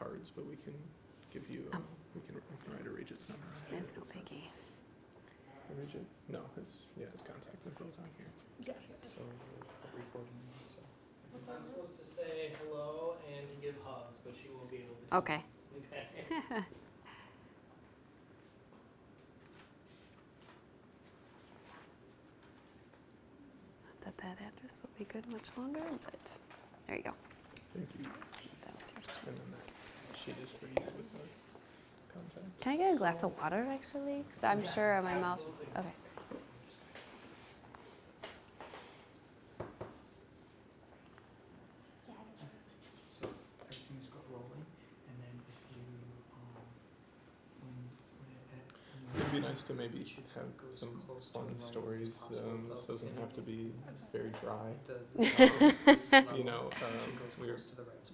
cards, but we can give you, we can write a Regis number on here. It's no biggie. Regis? No, his contact info's on here. Got it. So recording. So. I'm supposed to say hello and to give hugs, but she won't be able to. Okay. Okay. That address will be good much longer, but there you go. Thank you. That was yours. And then that sheet is for you with the contact. Can I get a glass of water, actually? Because I'm sure my mouth. Okay. So everything's got rolling, and then if you It'd be nice to maybe have some fun stories. This doesn't have to be very dry. You know, we're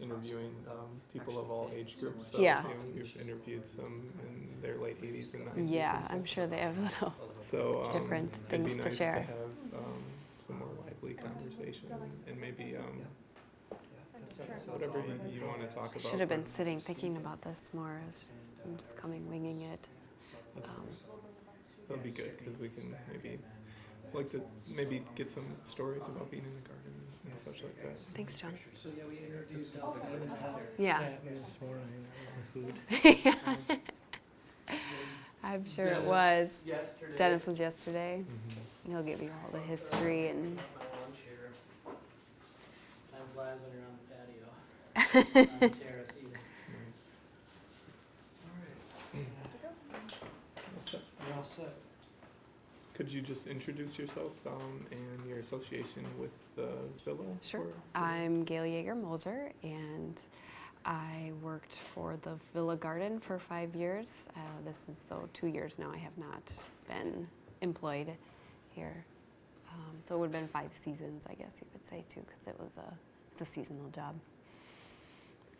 interviewing people of all age groups. So, Yeah. you know, we've interviewed some in their late 80s and 90s. Yeah, I'm sure they have little. So different it'd be things to nice share. to have some more lively conversation and maybe whatever you want to talk about. Should have been sitting thinking about this more. I'm just coming winging it. That'll be good because we can maybe get some stories about being in the garden and such like that. Thanks, John. So yeah, we introduced Heather. Yeah. This morning, that was a hoot. I'm sure it was. Yesterday. Dennis was yesterday. Mm-hmm. He'll give you all the history and. My lunch here. Time flies when you're on the patio. On the terrace eating. Nice. All right. You're all set. Could you just introduce yourself and your association with the villa? Sure. I'm GailMoser, and I worked for the Villa Garden for 5 years. This is 2 years now. I have not been employed here. So it would have been 5 seasons, I guess you could say, too, because it's a seasonal job.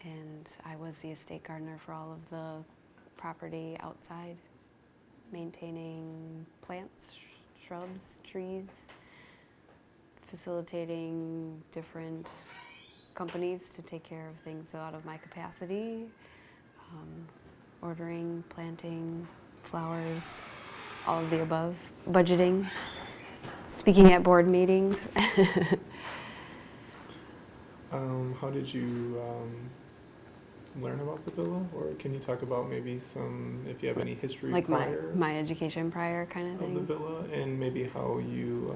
And I was the estate gardener for all of the property outside, maintaining plants, shrubs, trees, facilitating different companies to take care of things out of my capacity, ordering, planting, flowers, all of the above, budgeting, speaking at board meetings. How did you learn about the villa, or can you talk about maybe if you have any history Like prior my education prior kind of of the thing? villa, and maybe how you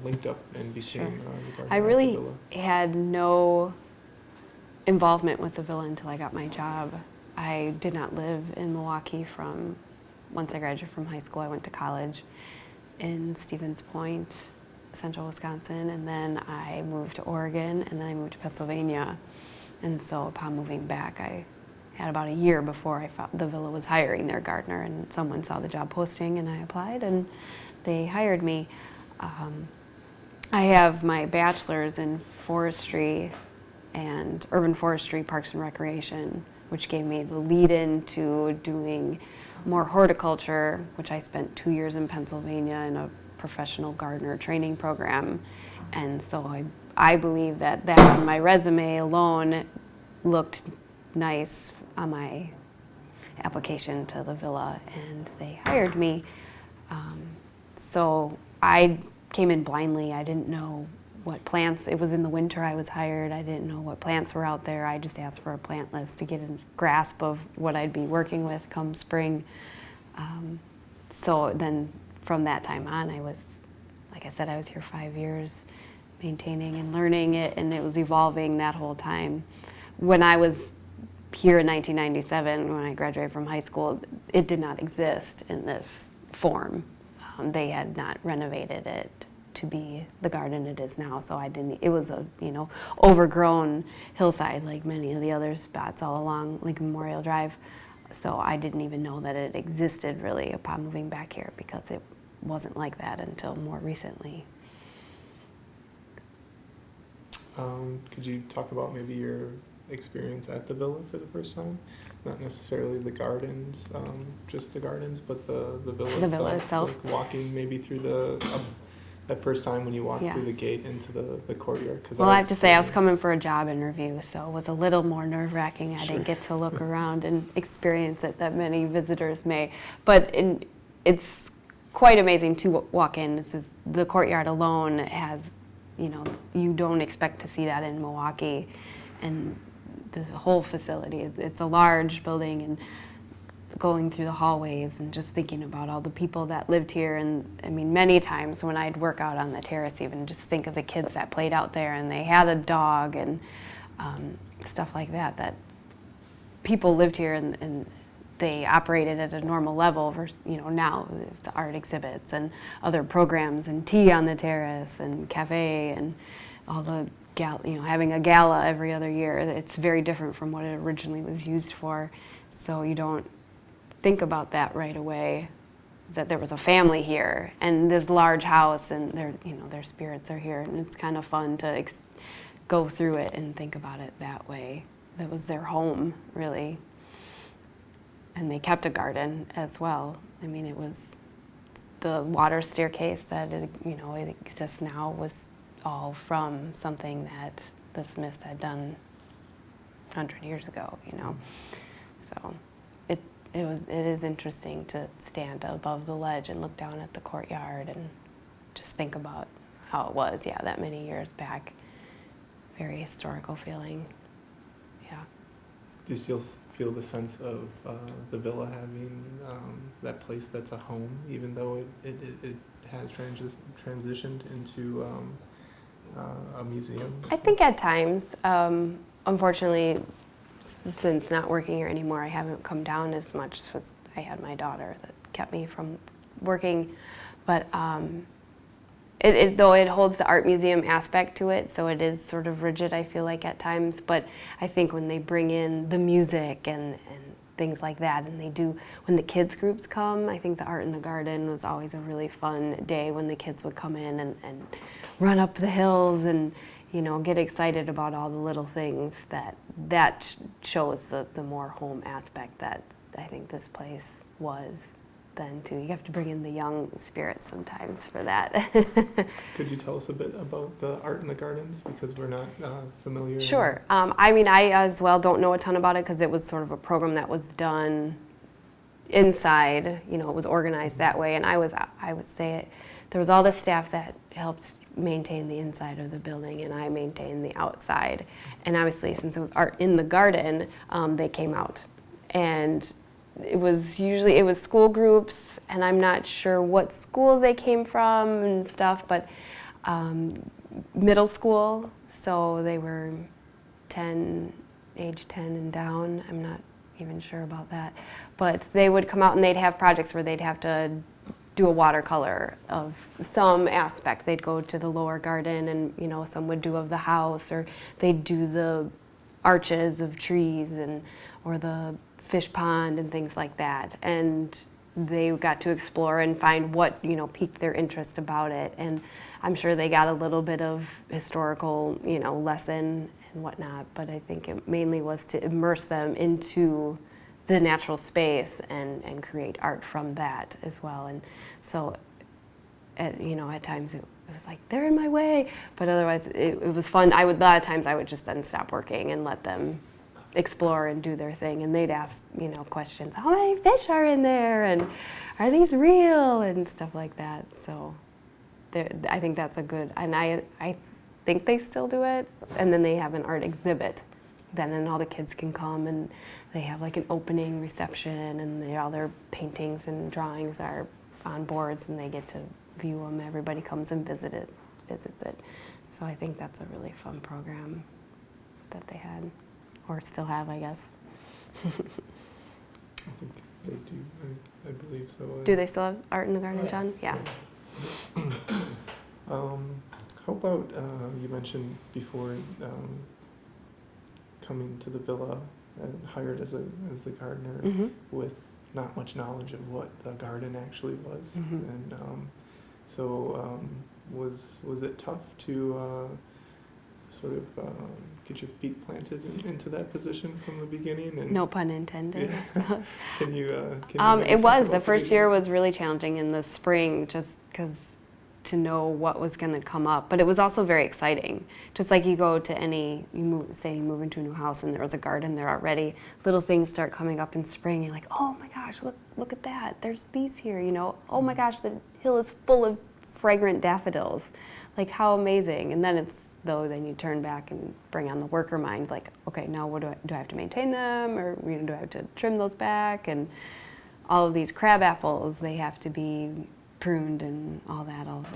linked up and became the gardener I at the really villa? had no involvement with the villa until I got my job. I did not live in Milwaukee once I graduated from high school. I went to college in Stevens Point, central Wisconsin, and then I moved to Oregon, and then I moved to Pennsylvania. And so upon moving back, I had about a year before I found the villa was hiring their gardener, and someone saw the job posting, and I applied, and they hired me. I have my bachelor's in forestry and urban forestry, parks and recreation, which gave me the lead-in to doing more horticulture, which I spent 2 years in Pennsylvania in a professional gardener training program. And so I believe that on my resume alone looked nice on my application to the villa, and they hired me. So I came in blindly. I didn't know what plants. It was in the winter I was hired. I didn't know what plants were out there. I just asked for a plant list to get a grasp of what I'd be working with come spring. So then from that time on, like I said, I was here 5 years, maintaining and learning it, and it was evolving that whole time. When I was here in 1997, when I graduated from high school, it did not exist in this form. They had not renovated it to be the garden it is now, so it was a overgrown hillside like many of the other spots all along Lincoln Memorial Drive. So I didn't even know that it existed really upon moving back here, because it wasn't like that until more recently. Could you talk about maybe your experience at the villa for the first time? Not necessarily the gardens, just the gardens, but the villa itself. The villa itself. Like walking maybe through that first time when you walked Yeah. through the gate into the courtyard? Well, I have to say, I was coming for a job interview, so it was a little more nerve-wracking. I Sure. didn't get to look around and experience it that many visitors may. But it's quite amazing to walk in. The courtyard alone has, you don't expect to see that in Milwaukee. And the whole facility, it's a large building, and going through the hallways and just thinking about all the people that lived here. And I mean, many times when I'd work out on the terrace, even just think of the kids that played out there, and they had a dog and stuff like that, that people lived here and they operated at a normal level versus, now the art exhibits and other programs and tea on the terrace and cafe and all the having a gala every other year. It's very different from what it originally was used for. So you don't think about that right away, that there was a family here and this large house, and their spirits are here, and it's kind of fun to go through it and think about it that way. That was their home, really. And they kept a garden as well. I mean, it was the water staircase that it exists now was all from something that the Smiths had done 100 years ago, So it is interesting to stand above the ledge and look down at the courtyard and just think about how it was, that many years back. Very historical feeling, yeah. Do you still feel the sense of the villa having that place that's a home, even though it has transitioned into a museum? I think at times, unfortunately, since not working here anymore, I haven't come down as much. I had my daughter that kept me from working, but though it holds the art museum aspect to it, so it is sort of rigid, I feel like at times. But I think when they bring in the music and things like that, and when the kids groups come, I think the Art in the Garden was always a really fun day when the kids would come in and run up the hills and get excited about all the little things that shows the more home aspect that I think this place was then too. You have to bring in the young spirits sometimes for that. Could you tell us a bit about the Art in the Gardens, because we're not familiar? Sure. I as well don't know a ton about it, because it was sort of a program that was done inside. It was organized that way, and I would say there was all the staff that helped maintain the inside of the building, and I maintained the outside. And obviously, since it was Art in the Garden, they came out, and it was school groups, and I'm not sure what schools they came from and stuff, but middle school, so they were age 10 and down. I'm not even sure about that, but they would come out and they'd have projects where they'd have to do a watercolor of some aspect. They'd go to the lower garden, and some would do of the house, or they'd do the arches of trees or the fish pond and things like that. And they got to explore and find what piqued their interest about it. And I'm sure they got a little bit of historical lesson and whatnot, but I think it mainly was to immerse them into the natural space and create art from that as well. And so at times it was like, they're in my way, but otherwise it was fun. A lot of times I would just then stop working and let them explore and do their thing, and they'd ask questions, how many fish are in there, and are these real, and stuff like that. So I think that's a good, and I think they still do it. And then they have an art exhibit then, and all the kids can come, and they have like an opening reception, and all their paintings and drawings are on boards, and they get to view them. Everybody comes and visits it. So I think that's a really fun program that they had, or still have, I guess. I think they do. I believe so. Do they still have Art in the Garden, Oh, yeah. John? Yeah. How about you mentioned before coming to the villa and hired as the gardener Mm-hmm. with not much knowledge of what the garden actually was, Mhm. and so was it tough to sort of get your feet planted into that position from the beginning? And No pun intended. Yeah. Can you maybe It talk was. about The first beginning? year was really challenging in the spring, just because to know what was going to come up. But it was also very exciting. Just like you go to say you move into a new house and there was a garden there already, little things start coming up in spring. You're like, oh my gosh, look at that. There's these here, you know. Oh my gosh, the hill is full of fragrant daffodils. Like, how amazing. And then then you turn back and bring on the worker mind, like, okay, now what do I have to maintain them, or do I have to trim those back? And all of these crab apples, they have to be pruned and all the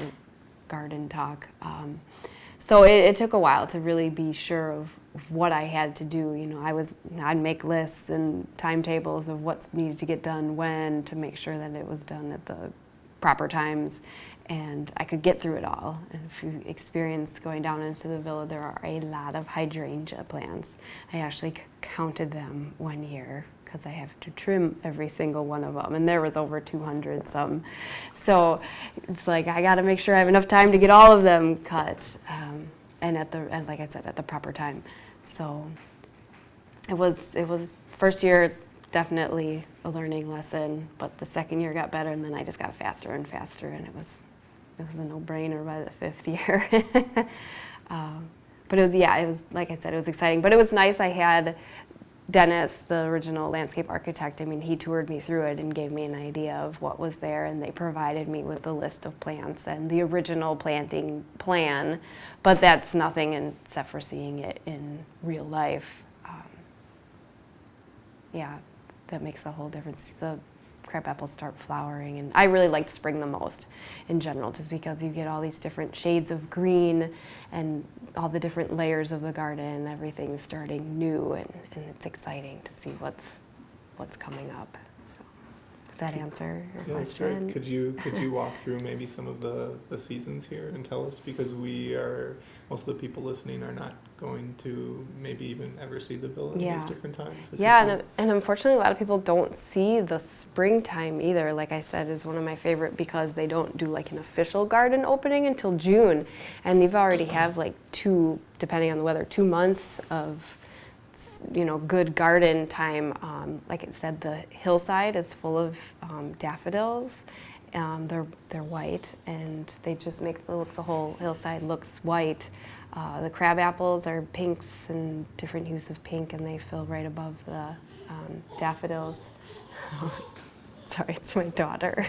garden talk. So it took a while to really be sure of what I had to do. You know, I'd make lists and timetables of what's needed to get done when, to make sure that it was done at the proper times, and I could get through it all. And if you experience going down into the villa, there are a lot of hydrangea plants. I actually counted them one year because I have to trim every single one of them, and there was over 200 some. So it's like, I got to make sure I have enough time to get all of them cut, and like I said, at the proper time. So it was first year definitely a learning lesson, but the second year got better, and then I just got faster and faster, and it was a no-brainer by the fifth year. But it was like I said, it was exciting. But it was nice. I had Dennis, the original landscape architect. I mean, he toured me through it and gave me an idea of what was there, and they provided me with the list of plants and the original planting plan. But that's nothing except for seeing it in real life. Yeah, that makes a whole difference. The crab apples start flowering, and I really liked spring the most in general, just because you get all these different shades of green and all the different layers of the garden. Everything's starting new, and it's exciting to see what's coming up. So, does that answer your Yeah, that's question? great. Could you walk through maybe some of the seasons here and tell us, because most of the people listening are not going to maybe even ever see the villa in these different times. So yeah, and unfortunately a lot of people don't see the springtime either. Like I said, is one of my favorite, because they don't do like an official garden opening until June, and they've already have like depending on the weather, 2 months of good garden time. Like it said, the hillside is full of daffodils. They're white, and they just make the whole hillside looks white. The crab apples are pinks and different hues of pink, and they fill right above the daffodils. Sorry, it's my daughter.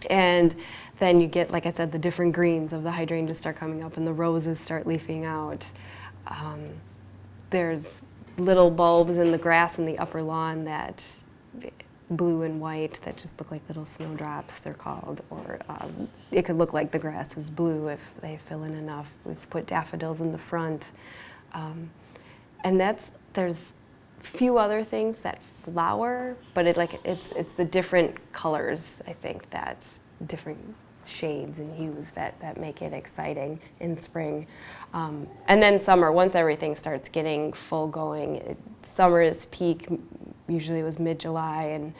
And then you get, like I said, the different greens of the hydrangeas start coming up, and the roses start leafing out. There's little bulbs in the grass in the upper lawn that blue and white that just look like little snowdrops, they're called, or it could look like the grass is blue if they fill in enough. We've put daffodils in the front, and there's few other things that flower, but it's the different colors, I think, that different shades and hues that make it exciting in spring. And then summer, once everything starts getting full going, summer is peak. Usually it was mid-July, and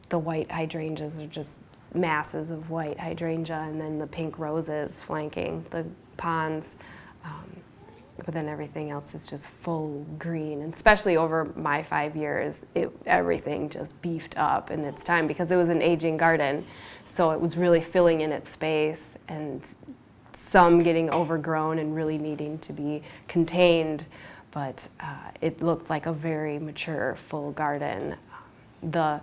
the white hydrangeas are just masses of white hydrangea, and then the pink roses flanking the ponds. But then everything else is just full green, and especially over my 5 years, everything just beefed up in its time, because it was an aging garden, so it was really filling in its space, and some getting overgrown and really needing to be contained. But it looked like a very mature, full garden. The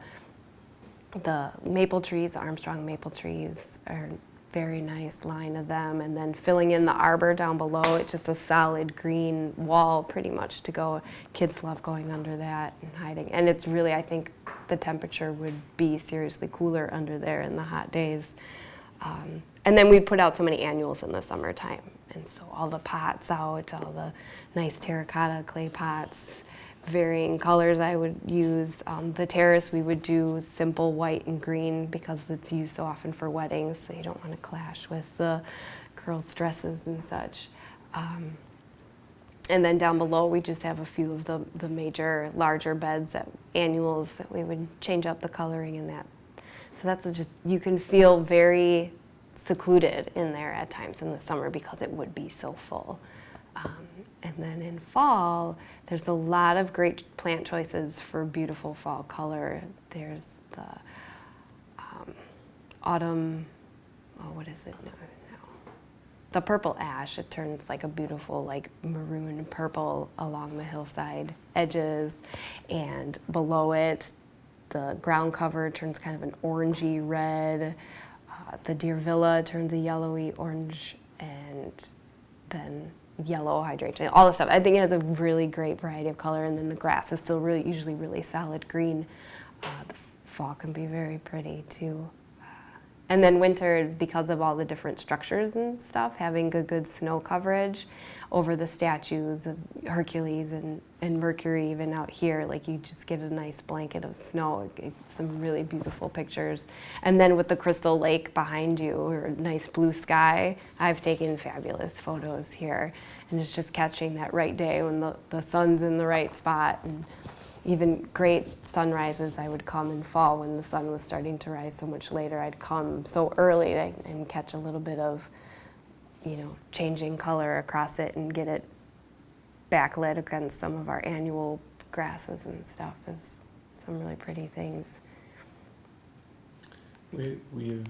maple trees, the Armstrong maple trees, are very nice line of them, and then filling in the arbor down below, it's just a solid green wall pretty much to go. Kids love going under that and hiding. And it's really, I think the temperature would be seriously cooler under there in the hot days. And then we'd put out so many annuals in the summertime. And so all the pots out, all the nice terracotta clay pots, varying colors I would use. The terrace, we would do simple white and green, because it's used so often for weddings, so you don't want to clash with the girls' dresses and such. And then down below, we just have a few of the major, larger beds, annuals, that we would change up the coloring in that. So that's just, you can feel very secluded in there at times in the summer, because it would be so full. And then in fall, there's a lot of great plant choices for beautiful fall color. There's the autumn, what is it? No. The purple ash, it turns like a beautiful like maroon purple along the hillside edges, and below it the ground cover turns kind of an orangey red. The deer villa turns a yellowy orange, and then yellow hydration, all this stuff. I think it has a really great variety of color, and then the grass is still usually really solid green. The fall can be very pretty too. And then winter, because of all the different structures and stuff, having good snow coverage over the statues of Hercules and Mercury, even out here, like you just get a nice blanket of snow, some really beautiful pictures. And then with the Crystal Lake behind you, or a nice blue sky, I've taken fabulous photos here. And it's just catching that right day when the sun's in the right spot. And even great sunrises, I would come in fall when the sun was starting to rise so much later. I'd come so early and catch a little bit of, changing color across it and get it backlit against some of our annual grasses and stuff. Is some really pretty things. We have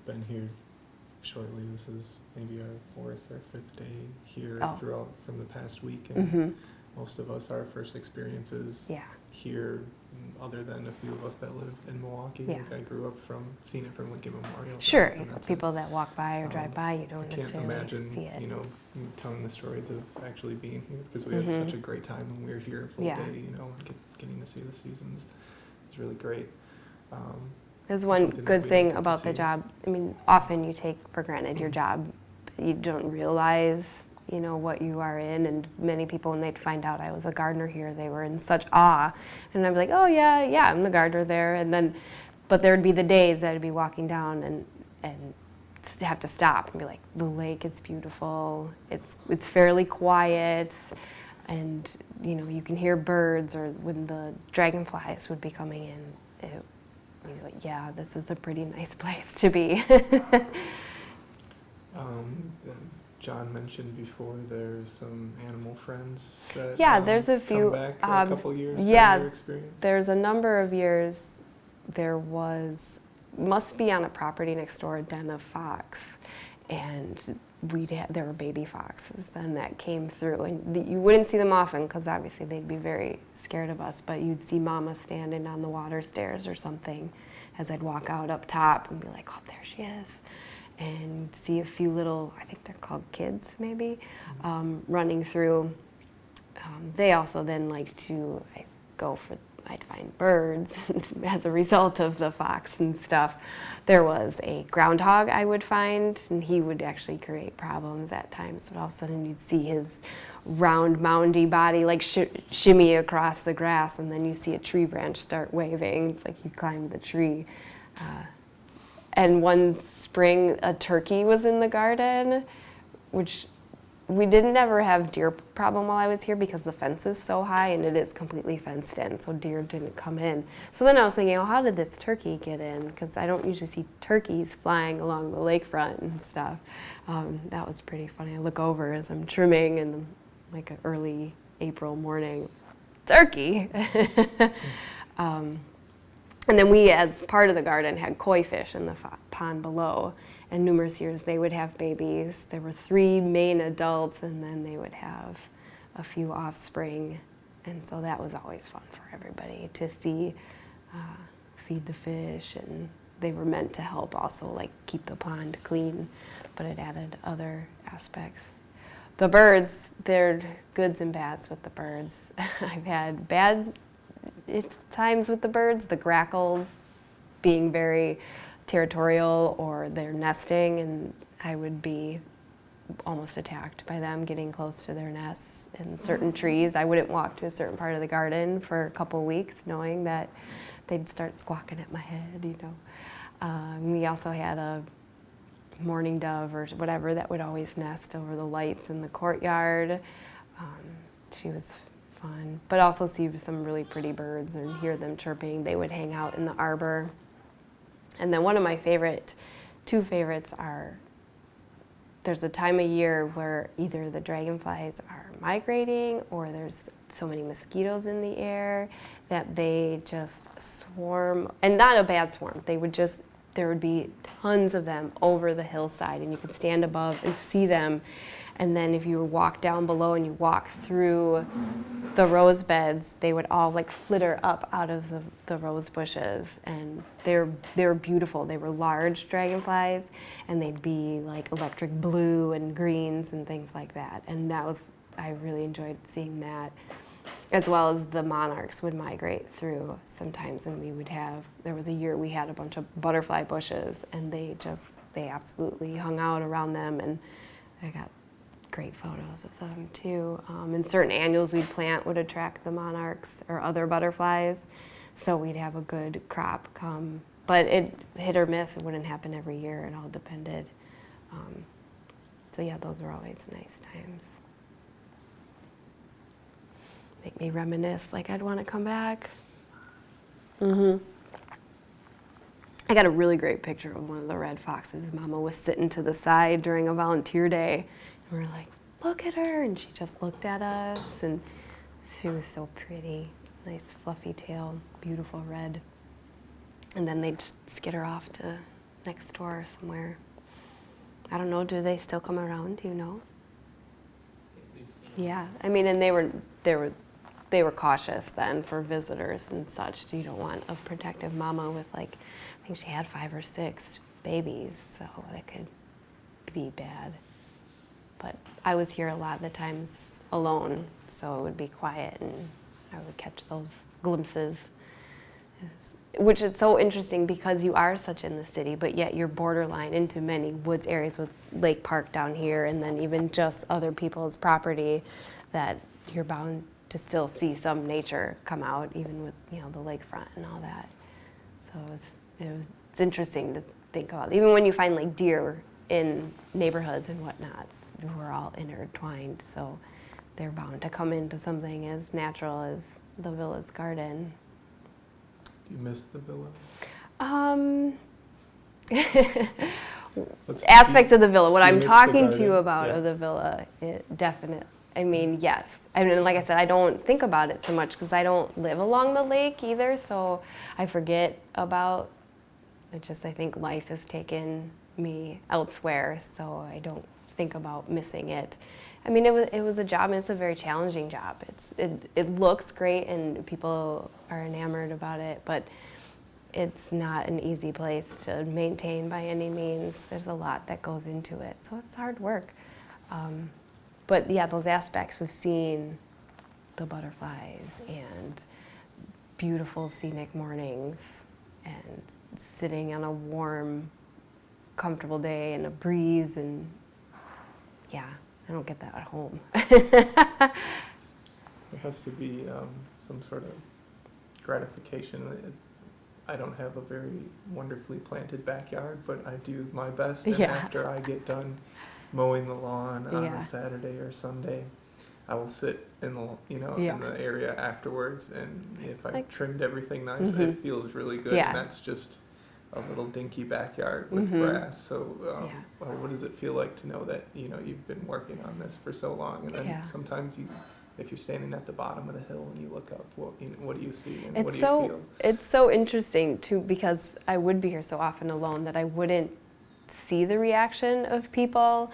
been here shortly. This is maybe our 4th or 5th day here throughout from the past week. And most of us, our first experiences here, other than a few of us that live in Milwaukee. Yeah. Like I grew up seeing it from Lincoln Memorial. Sure, and that's people that walk by or drive by, you don't I can't necessarily imagine, see it. telling the stories of actually being here, because we had such a great time when we were here full day, and getting to see the seasons. It was really great. There's one something that good we thing don't get to about the see. job. I mean, often you take for granted your job. You don't realize, what you are in. And many people, when they'd find out I was a gardener here, they were in such awe. And I'd be like, oh yeah, I'm the gardener there. And then, but there'd be the days that I'd be walking down and have to stop and be like, the lake is beautiful. It's fairly quiet. And, you can hear birds, or when the dragonflies would be coming in, you'd be like, yeah, this is a pretty nice place to be. John mentioned before there's some animal friends that there's a few. come back a couple years during Yeah, your experience. there's a number of years. There must be on a property next door, a den of fox, and there were baby foxes then that came through, and you wouldn't see them often because obviously they'd be very scared of us, but you'd see mama standing on the water stairs or something as I'd walk out up top and be like, oh, there she is, and see a few little, I think they're called kids maybe, running through. They also then like to I'd find birds as a result of the fox and stuff. There was a groundhog I would find, and he would actually create problems at times. So all of a sudden you'd see his round, moundy body like shimmy across the grass, and then you see a tree branch start waving. It's like he climbed the tree. And one spring, a turkey was in the garden, which we didn't ever have deer problem while I was here because the fence is so high and it is completely fenced in, so deer didn't come in. So then I was thinking, how did this turkey get in? Because I don't usually see turkeys flying along the lakefront and stuff. That was pretty funny. I look over as I'm trimming in like an early April morning, turkey. And then we, as part of the garden, had koi fish in the pond below. And numerous years they would have babies. There were 3 main adults, and then they would have a few offspring. And so that was always fun for everybody to see, feed the fish. And they were meant to help also like keep the pond clean, but it added other aspects. The birds, there are goods and bads with the birds. I've had bad times with the birds, the grackles being very territorial, or they're nesting, and I would be almost attacked by them getting close to their nests in certain trees. I wouldn't walk to a certain part of the garden for a couple of weeks knowing that they'd start squawking at my head, We also had a mourning dove or whatever that would always nest over the lights in the courtyard. She was fun, but also see some really pretty birds and hear them chirping. They would hang out in the arbor. And then one of my two favorites are, there's a time of year where either the dragonflies are migrating or there's so many mosquitoes in the air that they just swarm, and not a bad swarm, they would just there would be tons of them over the hillside, and you could stand above and see them. And then if you walk down below and you walk through the rose beds, they would all like flitter up out of the rose bushes, and they were beautiful. They were large dragonflies, and they'd be like electric blue and greens and things like that. And I really enjoyed seeing that, as well as the monarchs would migrate through sometimes, and there was a year we had a bunch of butterfly bushes, and they absolutely hung out around them, and I got great photos of them too. And certain annuals we'd plant would attract the monarchs or other butterflies, so we'd have a good crop come. But it hit or miss, it wouldn't happen every year, it all depended. So yeah, those were always nice times. Make me reminisce, like I'd want to come back. I got a really great picture of one of the red foxes. Mama was sitting to the side during a volunteer day. And we were like, look at her. And she just looked at us. And she was so pretty. Nice fluffy tail, beautiful red. And then they'd just skitter off to next door somewhere. I don't know, do they still come around? Do you know? Yeah, I mean, and they were cautious then for visitors and such. You don't want a protective mama with I think she had 5 or 6 babies, so that could be bad. But I was here a lot of the times alone, so it would be quiet and I would catch those glimpses. Which is so interesting because you are such in the city, but yet you're borderline into many woods areas with Lake Park down here, and then even just other people's property, that you're bound to still see some nature come out, even with the lakefront and all that. So it's interesting to think about. Even when you find deer in neighborhoods and whatnot, we're all intertwined, so they're bound to come into something as natural as the villa's garden. Do you miss the villa? Aspects of the villa. What I'm miss the talking to you garden? about Yeah. of the villa, definite. I mean, yes. I mean, like I said, I don't think about it so much because I don't live along the lake either, so I forget about it. I think life has taken me elsewhere, so I don't think about missing it. I mean, it was a job, and it's a very challenging job. It looks great, and people are enamored about it, but it's not an easy place to maintain by any means. There's a lot that goes into it, so it's hard work. But yeah, those aspects of seeing the butterflies and beautiful scenic mornings and sitting on a warm, comfortable day and a breeze, and yeah, I don't get that at home. There has to be some sort of gratification. I don't have a very wonderfully planted backyard, but I do my best. And Yeah. after I get done mowing the lawn on Yeah. a Saturday or Sunday, I will sit in the Yeah. in the area afterwards, and if I've Like- trimmed everything nice, Mhm. it feels really good. Yeah. And that's just a little dinky backyard with Mhm. grass. So, Yeah. well, what does it feel like to know that you've been working on this for so long? And then Yeah. sometimes if you're standing at the bottom of the hill and you look up, what do you see and what It's do you feel? it's so interesting too, because I would be here so often alone that I wouldn't see the reaction of people.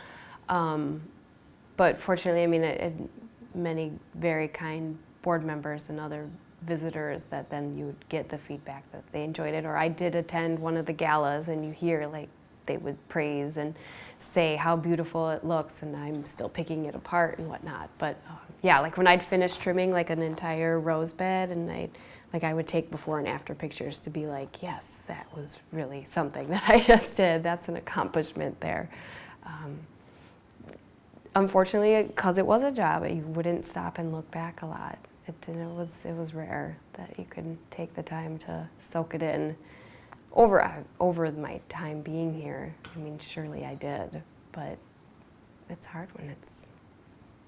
But fortunately, I mean, many very kind board members and other visitors that then you would get the feedback that they enjoyed it. Or I did attend one of the galas, and you hear they would praise and say how beautiful it looks, and I'm still picking it apart and whatnot. But yeah, when I'd finish trimming an entire rose bed, and I would take before and after pictures to be like, yes, that was really something that I just did. That's an accomplishment there. Unfortunately, because it was a job, you wouldn't stop and look back a lot. It was rare that you could take the time to soak it in. Over my time being here, I mean, surely I did, but it's hard when it's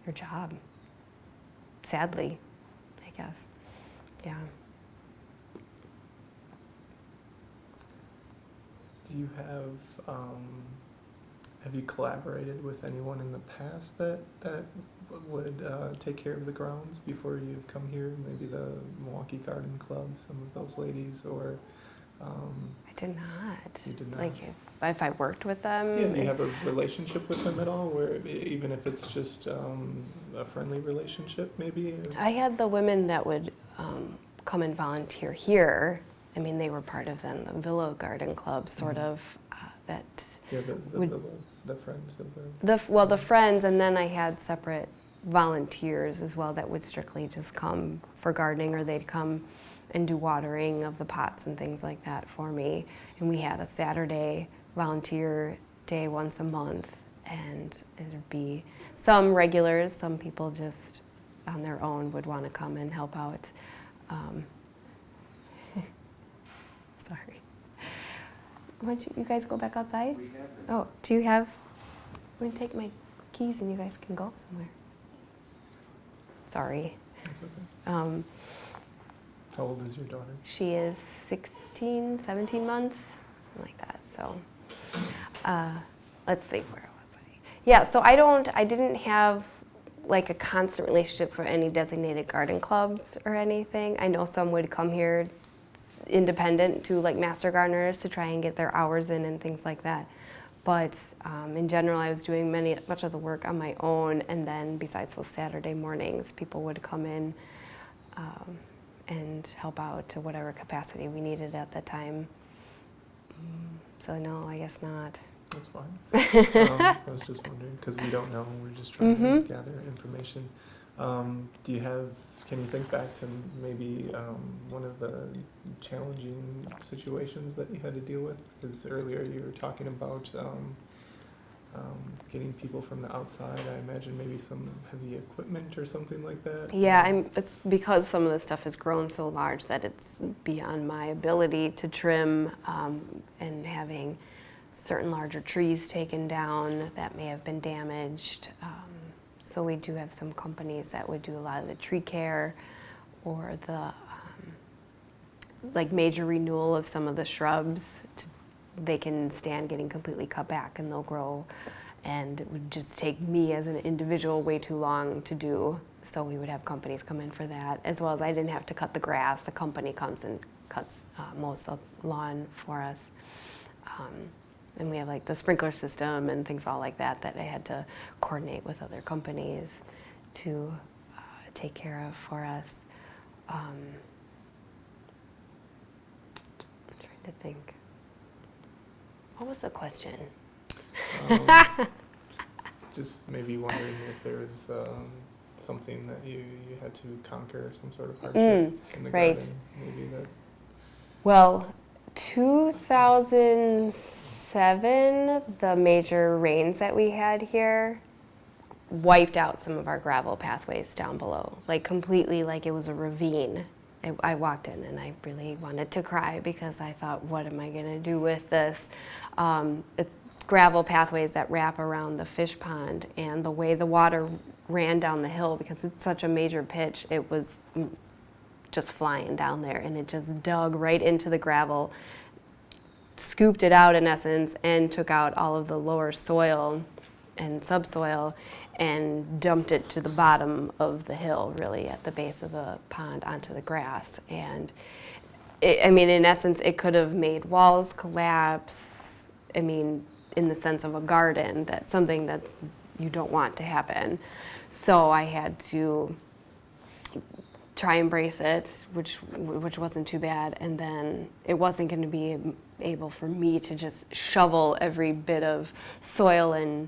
your job. Sadly, I guess. Yeah. Do you have you collaborated with anyone in the past that would take care of the grounds before you've come here? Maybe the Milwaukee Garden Club, some of those ladies, or I did not. You did not? Like if I worked with them. Yeah, do you have a relationship with them at all, where even if it's just a friendly relationship, maybe? I had the women that would come and volunteer here. I mean, they were part of then the Villa Garden Club, sort Mhm. of, that Yeah, would the friends of the friends, and then I had separate volunteers as well that would strictly just come for gardening, or they'd come and do watering of the pots and things like that for me. And we had a Saturday volunteer day once a month, and it'd be some regulars, some people just on their own would want to come and help out. Sorry. Why don't you guys go back outside? Oh, do you have? I'm gonna take my keys and you guys can go somewhere. Sorry. That's okay. How old is your daughter? She is 16, 17 months, something like that. So, let's see, where was I? Yeah, so I didn't have like a constant relationship for any designated garden clubs or anything. I know some would come here independent to like master gardeners to try and get their hours in and things like that. But in general, I was doing much of the work on my own, and then besides those Saturday mornings, people would come in and help out to whatever capacity we needed at the time. So no, I guess not. That's fine. I was just wondering, because we don't know, we're just trying to gather information. Can you think back to maybe one of the challenging situations that you had to deal with? Because earlier you were talking about getting people from the outside. I imagine maybe some heavy equipment or something like that. Yeah, it's because some of the stuff has grown so large that it's beyond my ability to trim, and having certain larger trees taken down that may have been damaged. So we do have some companies that would do a lot of the tree care or the like major renewal of some of the shrubs. They can stand getting completely cut back and they'll grow, and it would just take me as an individual way too long to do. So we would have companies come in for that, as well as I didn't have to cut the grass. The company comes and cuts most of the lawn for us. And we have like the sprinkler system and things all like that that I had to coordinate with other companies to take care of for us. I'm trying to think. What was the question? Just maybe wondering if there was something that you had to conquer, some sort of hardship in the right. garden, maybe that. Well, 2007, the major rains that we had here wiped out some of our gravel pathways down below, like completely, like it was a ravine. I walked in and I really wanted to cry because I thought, what am I gonna do with this? It's gravel pathways that wrap around the fish pond, and the way the water ran down the hill, because it's such a major pitch, it was just flying down there, and it just dug right into the gravel, scooped it out in essence, and took out all of the lower soil and subsoil and dumped it to the bottom of the hill, really at the base of the pond onto the grass. And I mean, in essence, it could have made walls collapse. I mean, in the sense of a garden, that's something that you don't want to happen. So I had to try and brace it, which wasn't too bad, and then it wasn't going to be able for me to just shovel every bit of soil and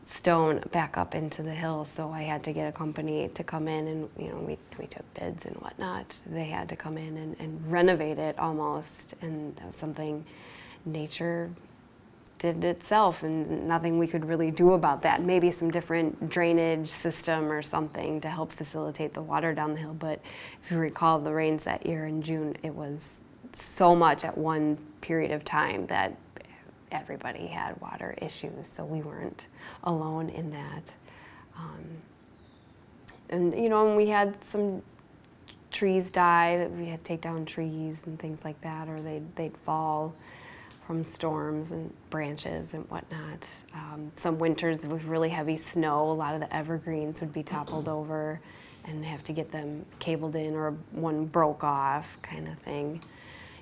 stone back up into the hill. So I had to get a company to come in, and we took bids and whatnot. They had to come in and renovate it almost, and that was something nature did itself, and nothing we could really do about that. Maybe some different drainage system or something to help facilitate the water down the hill. But if you recall the rains that year in June, it was so much at one period of time that everybody had water issues, so we weren't alone in that. And we had some trees die, that we had to take down trees and things like that, or they'd fall from storms and branches and whatnot. Some winters with really heavy snow, a lot of the evergreens would be toppled over and have to get them cabled in, or one broke off kind of thing.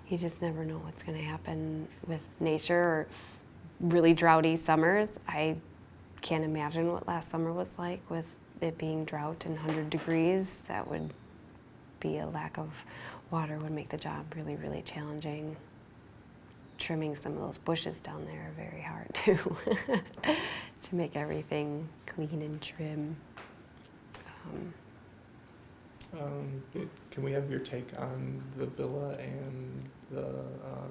You just never know what's going to happen with nature or really droughty summers. I can't imagine what last summer was like with it being drought and 100 degrees. That would be a lack of water would make the job really, really challenging. Trimming some of those bushes down there are very hard too, to make everything clean and trim. Can we have your take on the villa and the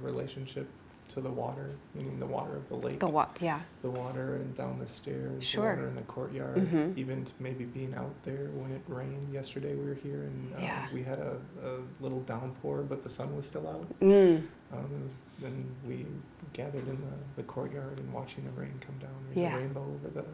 relationship to the water, meaning the water of the lake? Yeah. The water and down the stairs, Sure. the water in the courtyard, Mhm. even maybe being out there when it rained yesterday. We were here and Yeah. we had a little downpour, but the sun was still out. And we gathered in the courtyard and watching the rain come down. There's Yeah. a rainbow over the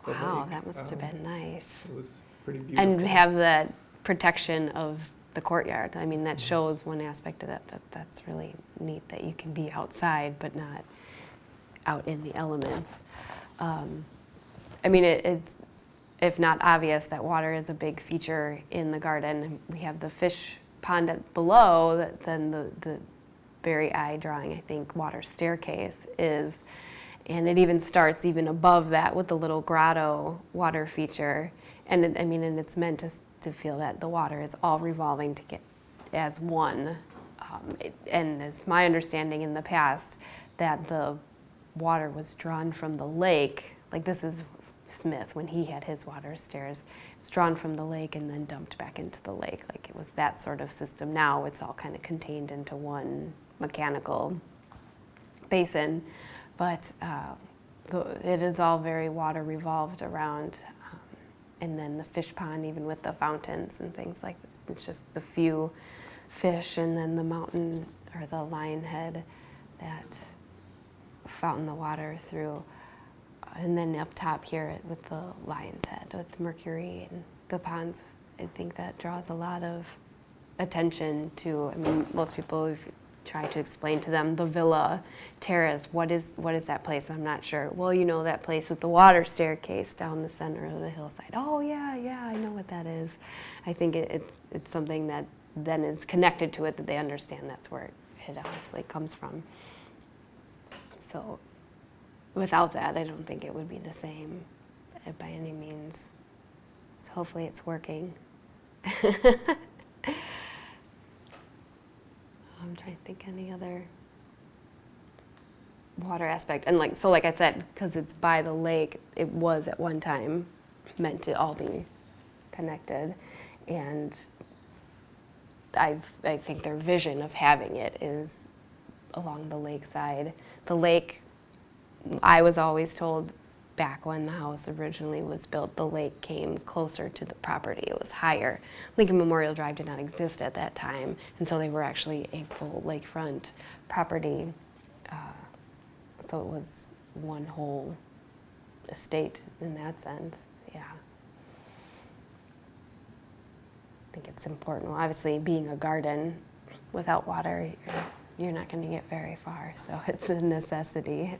Wow, lake. that must have been nice. It was pretty beautiful. And have that protection of the courtyard. I mean, that shows one aspect of that's really neat, that you can be outside but not out in the elements. I mean, it's, if not obvious, that water is a big feature in the garden. We have the fish pond below, then the very eye-drawing, I think, water staircase is, and it even starts even above that with the little grotto water feature. And and it's meant to feel that the water is all revolving to get as one. And it's my understanding in the past that the water was drawn from the lake, like this is Smith when he had his water stairs, it's drawn from the lake and then dumped back into the lake. Like it was that sort of system. Now it's all kind of contained into one mechanical basin, but it is all very water revolved around. And then the fish pond, even with the fountains and things like that, it's just the few fish and then the mountain or the lion head that fountain the water through. And then up top here with the lion's head with Mercury and the ponds, I think that draws a lot of attention to, I mean, most people have tried to explain to them the Villa Terrace, what is that place? I'm not sure. Well, you know that place with the water staircase down the center of the hillside. Oh yeah, I know what that is. I think it's something that then is connected to it, that they understand that's where it honestly comes from. So without that, I don't think it would be the same by any means. So hopefully it's working. I'm trying to think any other water aspect. And like I said, because it's by the lake, it was at one time meant to all be connected. And I think their vision of having it is along the lakeside. The lake, I was always told back when the house originally was built, the lake came closer to the property. It was higher. Lincoln Memorial Drive did not exist at that time, and so they were actually a full lakefront property. So it was one whole estate in that sense, yeah. I think it's important. Well, obviously, being a garden without water, you're not going to get very far, so it's a necessity.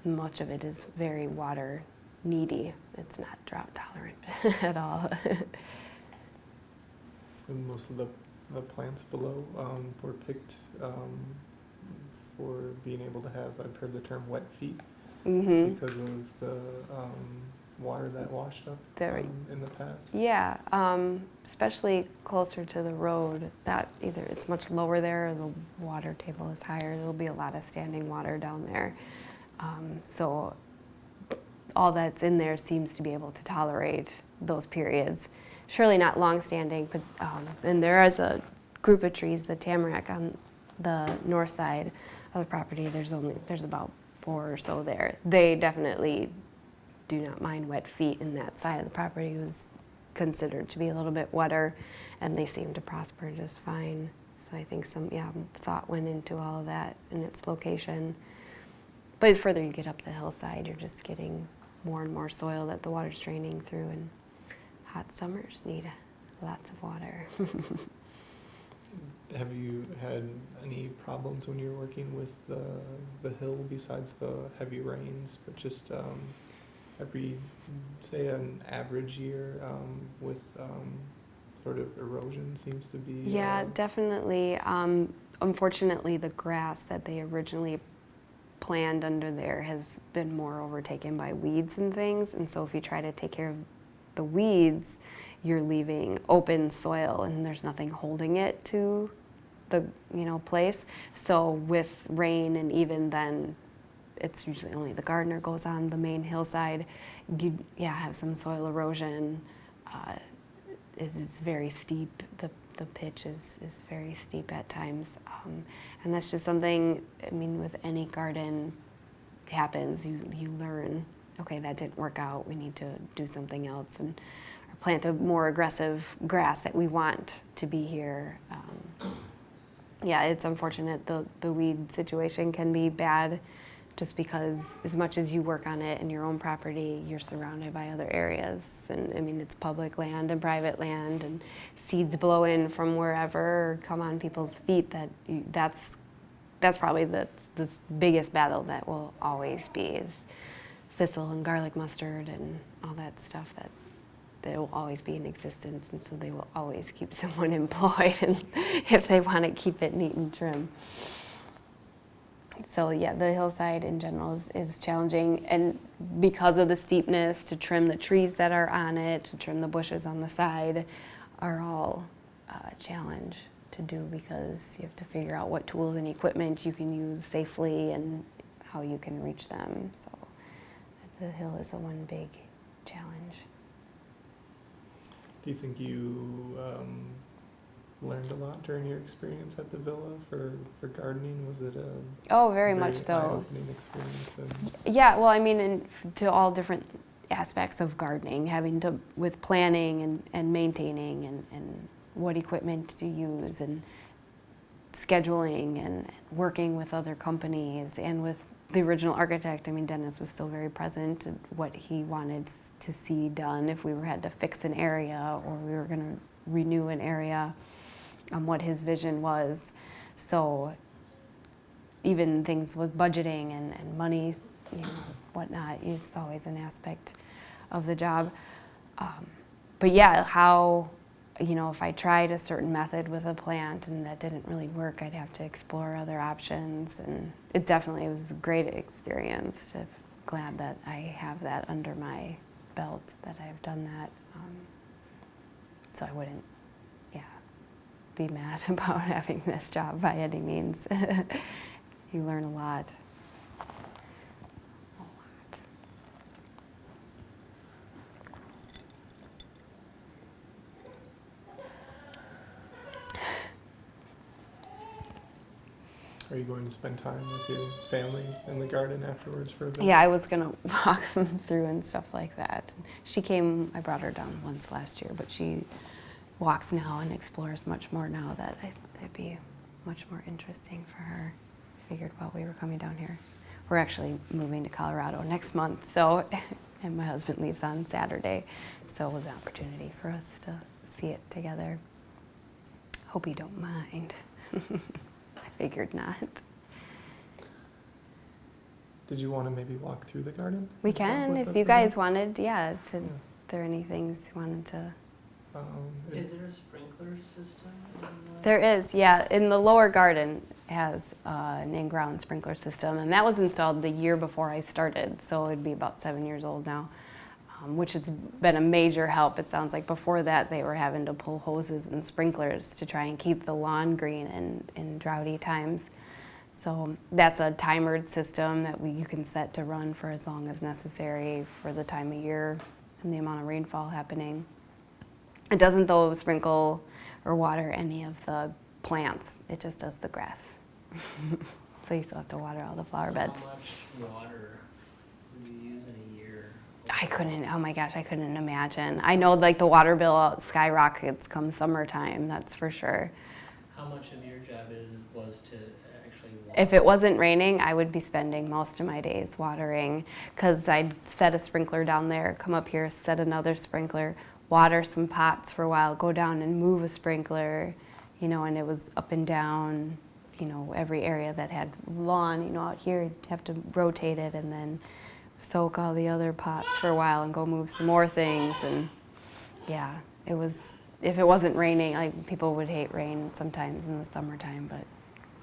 Much of it is very water needy. It's not drought tolerant at all. And most of the plants below were picked for being able to have, I've heard the term wet feet, because of the water that washed up in the past. Yeah, especially closer to the road. That either it's much lower there or the water table is higher. There'll be a lot of standing water down there. So all that's in there seems to be able to tolerate those periods. Surely not long-standing, but and there is a group of trees, the tamarack on the north side of the property. There's about 4 or so there. They definitely do not mind wet feet, and that side of the property was considered to be a little bit wetter, and they seem to prosper just fine. So I think some thought went into all of that and its location. But the further you get up the hillside, you're just getting more and more soil that the water's draining through, and hot summers need lots of water. Have you had any problems when you're working with the hill besides the heavy rains, but just every, say, an average year with sort of erosion seems to be. Yeah, definitely. Unfortunately, the grass that they originally planned under there has been more overtaken by weeds and things. And so if you try to take care of the weeds, you're leaving open soil and there's nothing holding it to the place. So with rain, and even then, it's usually only the gardener goes on the main hillside, you have some soil erosion. It's very steep. The pitch is very steep at times. And that's just something, I mean, with any garden happens, you learn, okay, that didn't work out, we need to do something else, and or plant a more aggressive grass that we want to be here. Yeah, it's unfortunate. The weed situation can be bad just because as much as you work on it in your own property, you're surrounded by other areas. And I mean, it's public land and private land, and seeds blow in from wherever or come on people's feet. That's probably the biggest battle that will always be, is thistle and garlic mustard and all that stuff that will always be in existence, and so they will always keep someone employed, and if they want to keep it neat and trim. So yeah, the hillside in general is challenging, and because of the steepness, to trim the trees that are on it, to trim the bushes on the side, are all a challenge to do, because you have to figure out what tools and equipment you can use safely and how you can reach them. So the hill is one big challenge. Do you think you learned a lot during your experience at the villa for gardening? Was it a very much so. eye-opening experience? Yeah, well, I mean, to all different aspects of gardening, having to with planning and maintaining and what equipment to use, and scheduling and working with other companies, and with the original architect. I mean, Dennis was still very present in what he wanted to see done, if we had to fix an area or we were going to renew an area, what his vision was. So even things with budgeting and money, whatnot, it's always an aspect of the job. But yeah, how, if I tried a certain method with a plant and that didn't really work, I'd have to explore other options. And it definitely was a great experience. I'm glad that I have that under my belt, that I've done that. So I wouldn't, be mad about having this job by any means. You learn a lot. Are you going to spend time with your family in the garden afterwards for a bit? Yeah, I was going to walk them through and stuff like that. She came, I brought her down once last year, but she walks now and explores much more now, that it'd be much more interesting for her. Figured while we were coming down here. We're actually moving to Colorado next month, so, and my husband leaves on Saturday, so it was an opportunity for us to see it together. Hope you don't mind. I figured not. Did you want to maybe walk through the garden? We can, if you guys wanted, If there are any things you wanted to. Is there a sprinkler system? There is, yeah. In the lower garden has an in-ground sprinkler system, and that was installed the year before I started, so it'd be about 7 years old now, which has been a major help. It sounds like before that they were having to pull hoses and sprinklers to try and keep the lawn green in droughty times. So that's a timered system that you can set to run for as long as necessary for the time of year and the amount of rainfall happening. It doesn't, though, sprinkle or water any of the plants. It just does the grass. So you still have to water all the flower beds. How much water do you use in a year? I couldn't imagine. I know, like, the water bill skyrockets come summertime, that's for sure. How much of your job was to actually water? If it wasn't raining, I would be spending most of my days watering, because I'd set a sprinkler down there, come up here, set another sprinkler, water some pots for a while, go down and move a sprinkler, and it was up and down, every area that had lawn, out here, you'd have to rotate it and then soak all the other pots for a while and go move some more things. And yeah, it was if it wasn't raining, like people would hate rain sometimes in the summertime, but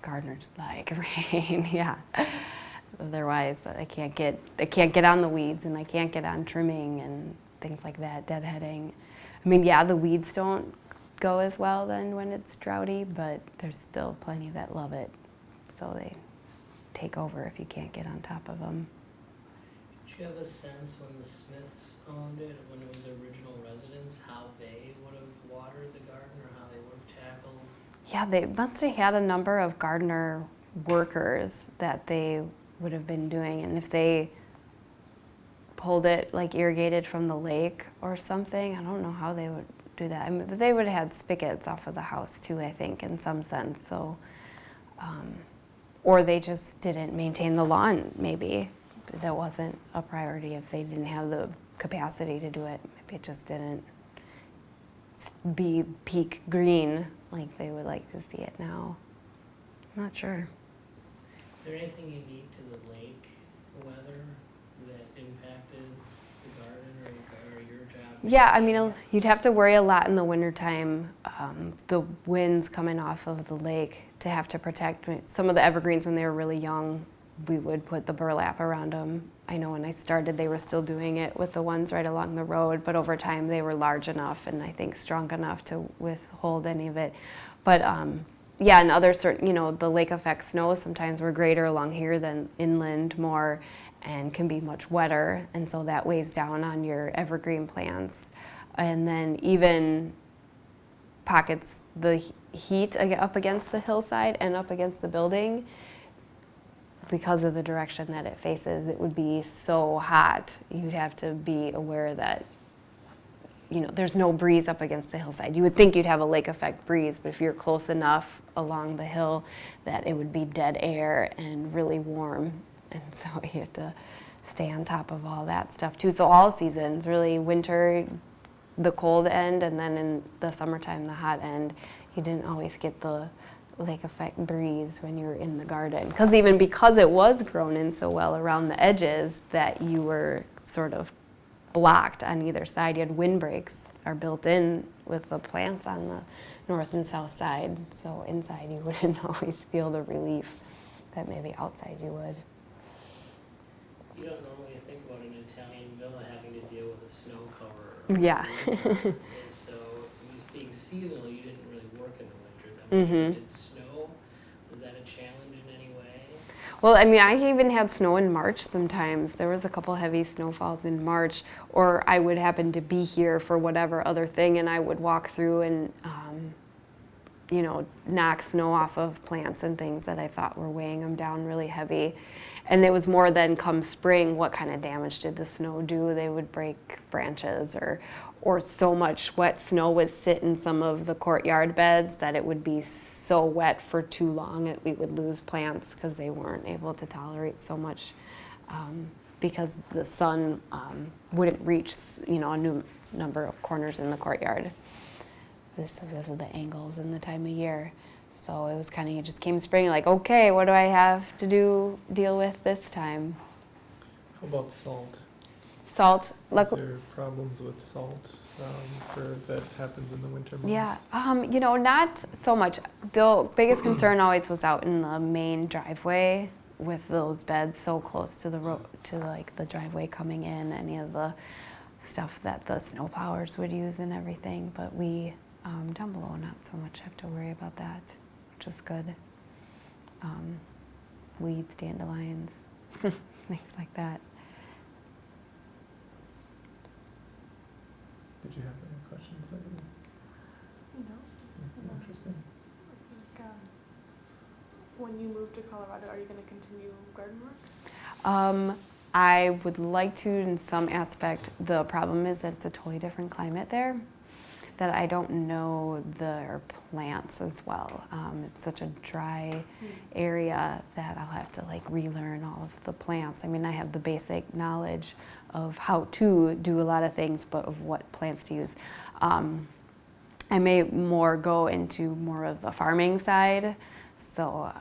gardeners like rain, yeah. Otherwise, I can't get on the weeds, and I can't get on trimming and things like that, deadheading. I mean, yeah, the weeds don't go as well then when it's droughty, but there's still plenty that love it, so they take over if you can't get on top of them. Did you have a sense when the Smiths owned it, when it was original residents, how they would have watered the garden or how they would have tackled? Yeah, they must have had a number of gardener workers that they would have been doing, and if they pulled it, like irrigated from the lake or something, I don't know how they would do that. I mean, but they would have had spigots off of the house too, I think, in some sense. So, or they just didn't maintain the lawn, maybe. That wasn't a priority if they didn't have the capacity to do it. Maybe it just didn't be peak green like they would like to see it now. I'm not sure. Is there anything unique to the lake weather that impacted the garden or your job? Yeah, I mean, you'd have to worry a lot in the wintertime, the winds coming off of the lake to have to protect. Some of the evergreens when they were really young, we would put the burlap around them. I know when I started they were still doing it with the ones right along the road, but over time they were large enough and I think strong enough to withhold any of it. But yeah, and other certain, you know, the lake effect snows sometimes were greater along here than inland more and can be much wetter, and so that weighs down on your evergreen plants. And then even pockets, the heat up against the hillside and up against the building, because of the direction that it faces, it would be so hot. You'd have to be aware that, you know, there's no breeze up against the hillside. You would think you'd have a lake effect breeze, but if you're close enough along the hill that it would be dead air and really warm. And so you have to stay on top of all that stuff too. So all seasons, really, winter, the cold end, and then in the summertime, the hot end, you didn't always get the lake effect breeze when you were in the garden. Because it was grown in so well around the edges that you were sort of blocked on either side. You had windbreaks are built in with the plants on the north and south side. So inside you wouldn't always feel the relief that maybe outside you would. You don't normally think about an Italian villa having to deal with a snow cover. Yeah. So it was being seasonal, you didn't really work in the winter. Then when it did snow, was that a challenge in any way? Well, I mean, I even had snow in March sometimes. There was a couple heavy snowfalls in March, or I would happen to be here for whatever other thing, and I would walk through and, you know, knock snow off of plants and things that I thought were weighing them down really heavy. And it was more than come spring, what kind of damage did the snow do? They would break branches, or so much wet snow would sit in some of the courtyard beds that it would be so wet for too long that we would lose plants because they weren't able to tolerate so much because the sun wouldn't reach, you know, a new number of corners in the courtyard. This because of the angles and the time of year. So it was kind of, you just came spring, like, okay, what do I have to deal with this time? How about salt? Salt. Is there problems with salt that happens in the winter months? Yeah, you know, not so much. The biggest concern always was out in the main driveway with those beds so close to the road, to like the driveway coming in, any of the stuff that the snow plowers would use and everything. But we, down below, not so much have to worry about that, which is good. Weeds, dandelions, things like that. Did you have any questions? No. Interesting. I think, when you move to Colorado, are you going to continue garden work? I would like to in some aspect. The problem is that it's a totally different climate there, that I don't know their plants as well. It's such a dry area that I'll have to like relearn all of the plants. I mean, I have the basic knowledge of how to do a lot of things, but of what plants to use. I may more go into more of the farming side, so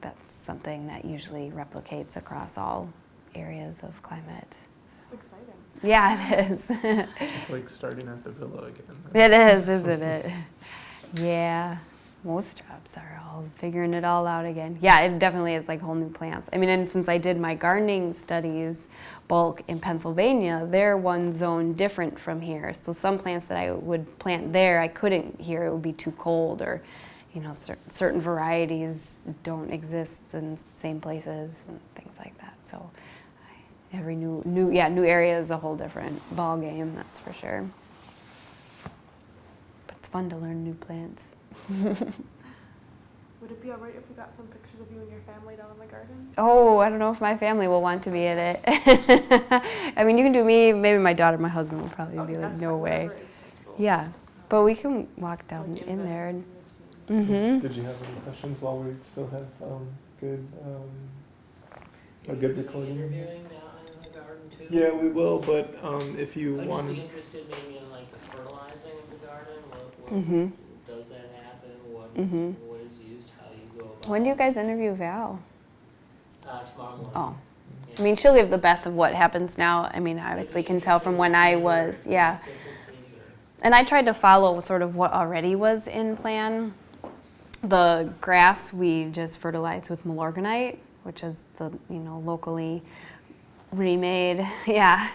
that's something that usually replicates across all areas of climate. It's exciting. Yeah, it is. It's like starting at the villa again. It is, isn't it? Yeah. Most jobs are all figuring it all out again. Yeah, it definitely is like whole new plants. I mean, and since I did my gardening studies bulk in Pennsylvania, they're one zone different from here. So some plants that I would plant there, I couldn't here. It would be too cold, or, you know, certain varieties don't exist in the same places and things like that. So every new area is a whole different ball game, that's for sure. But it's fun to learn new plants. Would it be alright if we got some pictures of you and your family down in the garden? Oh, I don't know if my family will want to be in it. I mean, you can do me, maybe my daughter, my husband will probably be like, that's no fine, way. whatever is comfortable. Yeah, but we can walk down Like in there. the And, mm-hmm. Did you have any questions while we still have a good recording? Interviewing now in the garden too? Yeah, we will, but if you I'd want just be to. interested maybe in like the fertilizing of the garden, what Mm-hmm. does that happen, what is used, how you go about. When do you guys interview Val? Tomorrow morning. Oh. Yeah. I mean, she'll give the best of what happens now. I mean, I obviously can tell from when I was, yeah. Differences or- And I tried to follow sort of what already was in plan. The grass we just fertilized with Milorganite, which is the, you know, locally remade, yeah.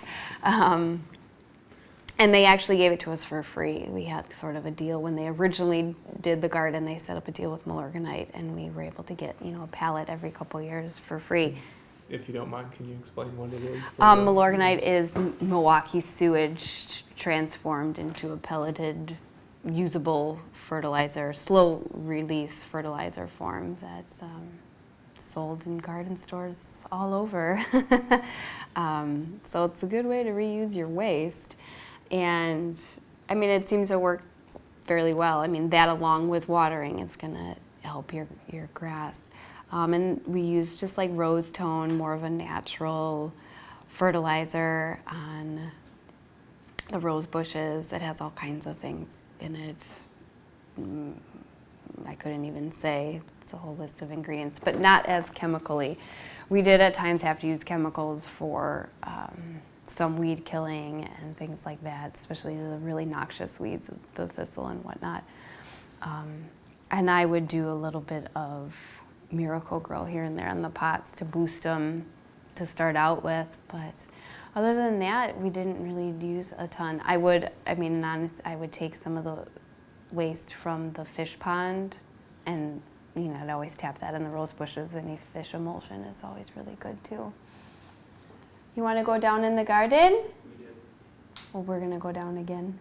And they actually gave it to us for free. We had sort of a deal when they originally did the garden. They set up a deal with Milorganite, and we were able to get, you know, a pallet every couple of years for free. If you don't mind, can you explain what it is? Milorganite is Milwaukee sewage transformed into a pelleted, usable fertilizer, slow release fertilizer form that's sold in garden stores all over. So it's a good way to reuse your waste. And I mean, it seems to work fairly well. I mean, that along with watering is going to help your grass. And we use just like rose tone, more of a natural fertilizer on the rose bushes. It has all kinds of things in it. I couldn't even say. It's a whole list of ingredients, but not as chemically. We did at times have to use chemicals for some weed killing and things like that, especially the really noxious weeds, the thistle and whatnot. And I would do a little bit of Miracle Grow here and there in the pots to boost them to start out with, but other than that, we didn't really use a ton. I would take some of the waste from the fish pond, and you know, I'd always tap that in the rose bushes. Any fish emulsion is always really good too. You want to go down in the garden? We did. Well, we're gonna go down again.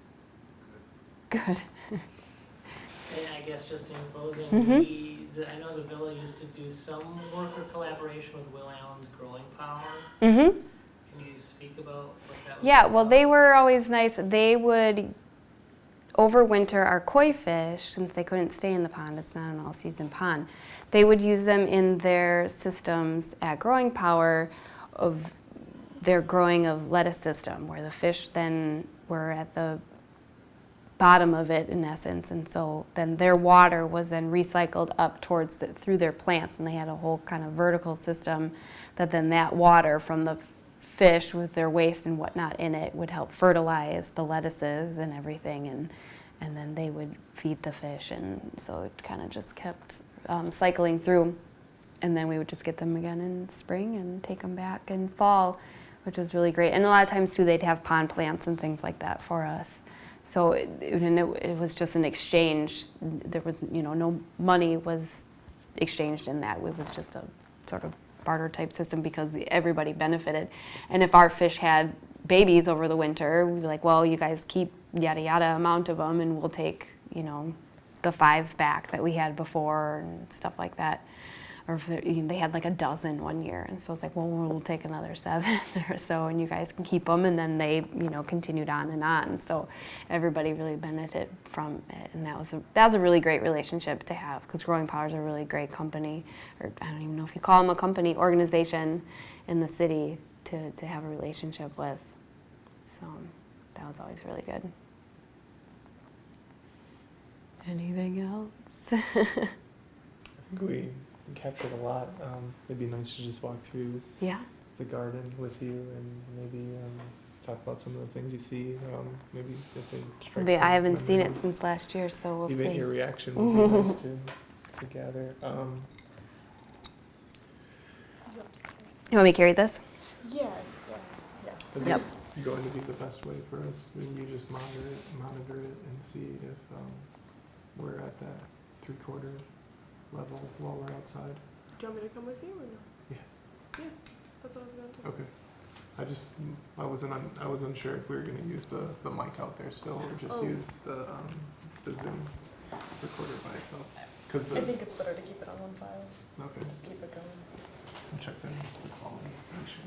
Good. And I guess just in closing, Mhm. I know the villa used to do some work or collaboration with Will Allen's Growing Power. Mm-hmm. Can you speak about what that was? Yeah, all well, about? they were always nice. They would overwinter our koi fish, since they couldn't stay in the pond. It's not an all-season pond. They would use them in their systems at Growing Power of their growing of lettuce system, where the fish then were at the bottom of it in essence, and so then their water was then recycled up towards through their plants, and they had a whole kind of vertical system that then that water from the fish with their waste and whatnot in it would help fertilize the lettuces and everything, and then they would feed the fish, and so it kind of just kept cycling through, and then we would just get them again in spring and take them back in fall, which was really great. And a lot of times too, they'd have pond plants and things like that for us. So it was just an exchange. There was, you know, no money was exchanged in that. It was just a sort of barter type system because everybody benefited. And if our fish had babies over the winter, we'd be like, well, you guys keep yada yada amount of them, and we'll take, you know, the 5 back that we had before and stuff like that. Or if they had like a dozen one year, and so it's like, well, we'll take another 7 or so, and you guys can keep them. And then they, you know, continued on and on. So everybody really benefited from it, and that was a really great relationship to have, because Growing Power is a really great company, or I don't even know if you call them a company, organization in the city to have a relationship with. So that was always really good. Anything else? I think we captured a lot. It'd be nice to just walk through Yeah. the garden with you and maybe talk about some of the things you see, maybe if they strike Maybe some I haven't seen it memories. since last year, so we'll Even see. your reaction would be nice to gather. You want me to carry this? Yeah. Is Yep. this going to be the best way for us? When you just monitor it and see if we're at that 3/4 level while we're outside? Do you want me to come with you or no? Yeah. Yeah, that's what I was gonna do. Okay. I was unsure if we were gonna use the mic out there still or just Oh. use the Zoom recorder by itself. Cause I think it's better to keep it on one file. okay, Just keep it going. I'll check the quality. Make sure.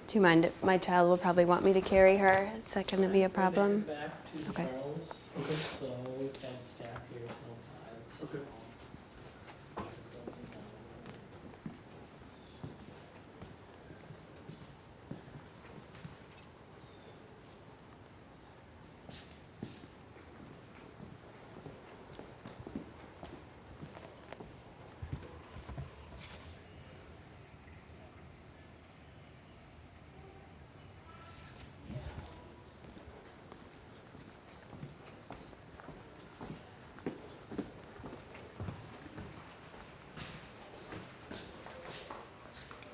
Do you mind if my child will probably want me to carry her? Is that going to be a problem? Back to Okay. Charles. Okay. So we've had staff here till 5. Okay.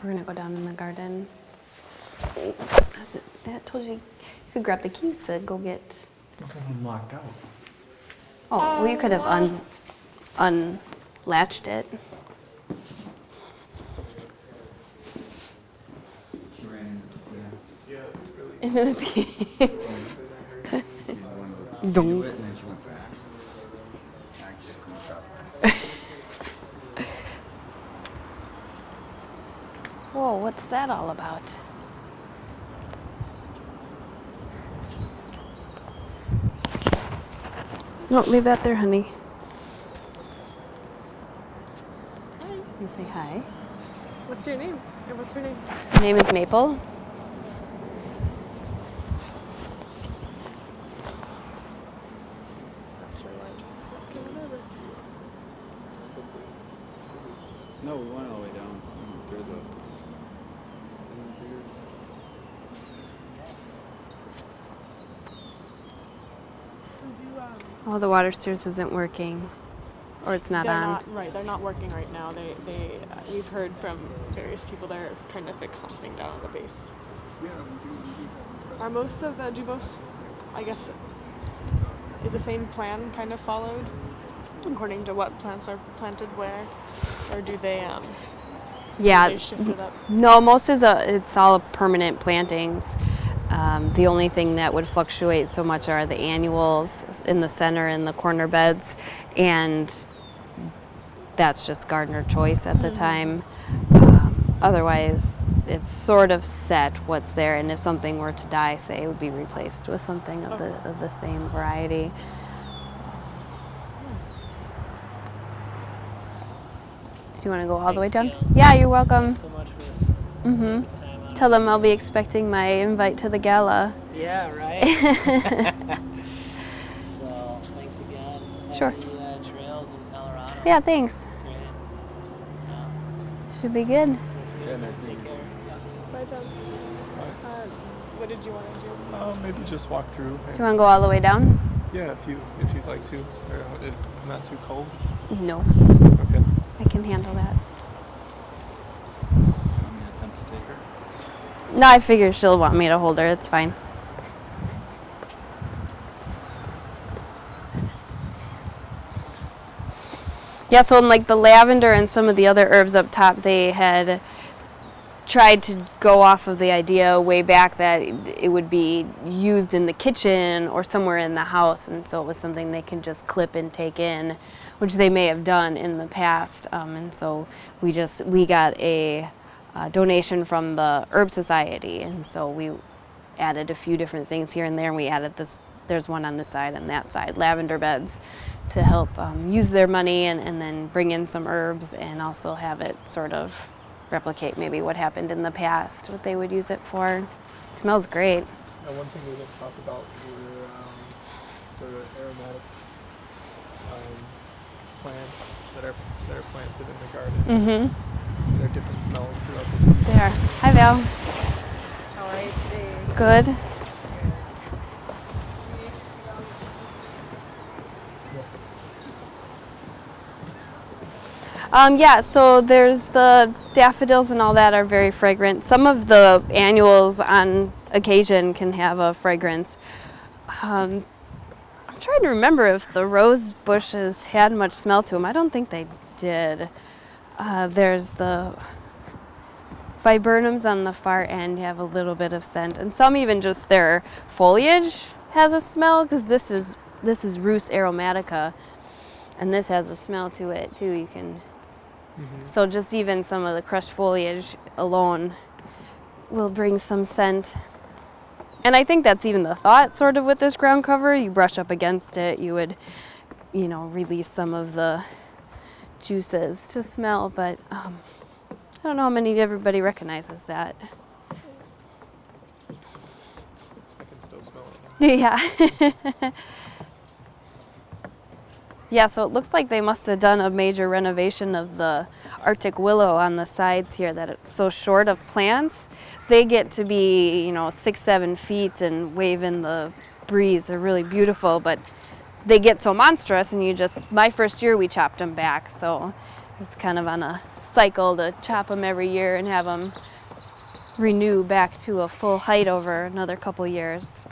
We're going to go down in the garden. I told you could grab the keys to go get. I'm locked out. Oh, well, you could have unlatched it. She ran Yeah, really. Into the pee. she's the one who Don't. do it and then she went back. I just couldn't stop her. Whoa, what's that all about? No, leave that there, honey. You say hi. What's your name? Or what's her name? Her name is Maple. No, we went all the way down through the. Oh, the water source isn't working. Or it's not They're on. not right. They're not working right now. We've heard from various people they're trying to fix something down at the base. Are most of the I guess, is the same plan kind of followed according to what plants are planted where, or do they Yeah. they shift it up? No, it's all permanent plantings. The only thing that would fluctuate so much are the annuals in the center and the corner beds, and that's just gardener choice at the time. Otherwise, it's sort of set what's there, and if something were to die, say, it would be replaced with something of the same variety. Do you want to go all the way down? Thanks, Gail. Yeah, you're welcome. Thanks so much for this. Mm-hmm. Taking time out. Tell them I'll be expecting my invite to the gala. Yeah, right. So thanks again. Sure. Happy trails in Colorado. Yeah, thanks. Great. Yeah. Should be good. Yeah, nice to meet Take you. care. Bye, Tom. What did you want to do? Maybe just walk through. Do you want to go all the way down? Yeah, if you'd like to. If not too cold. No, Okay. I can handle that. I'm gonna attempt to take her. No, I figure she'll want me to hold her. It's fine. Yeah, so in like the lavender and some of the other herbs up top, they had tried to go off of the idea way back that it would be used in the kitchen or somewhere in the house, and so it was something they can just clip and take in, which they may have done in the past. And so we got a donation from the Herb Society, and so we added a few different things here and there, and we added this. There's one on this side and that side, lavender beds, to help use their money and then bring in some herbs and also have it sort of replicate maybe what happened in the past, what they would use it for. It smells great. One thing we didn't talk about were sort of aromatic plants that are planted in the garden. Mm-hmm. There are different smells throughout the season. There. Hi, Val. How are you today? Good. Yeah, so there's the daffodils and all that are very fragrant. Some of the annuals on occasion can have a fragrance. I'm trying to remember if the rose bushes had much smell to them. I don't think they did. There's the viburnums on the far end have a little bit of scent, and some even just their foliage has a smell, because this is Rus aromatica, and this has a smell to it too. You can So just even some of the crushed foliage alone will bring some scent. And I think that's even the thought sort of with this ground cover. You brush up against it, you would, release some of the juices to smell, but I don't know how many of everybody recognizes that. I can still smell it. Yeah. Yeah, so it looks like they must have done a major renovation of the Arctic willow on the sides here, that it's so short of plants. They get to be, 6-7 feet and wave in the breeze. They're really beautiful, but they get so monstrous, and my first year we chopped them back, so it's kind of on a cycle to chop them every year and have them renew back to a full height over another couple years.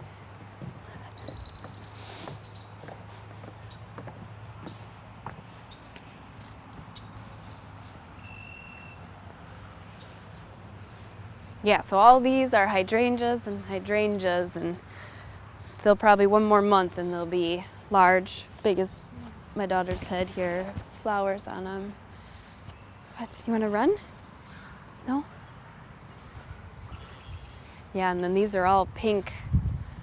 Yeah, so all these are hydrangeas, and they'll probably one more month and they'll be large, big as my daughter's head here, flowers on them. What, you want to run? No? Yeah, and then these are all pink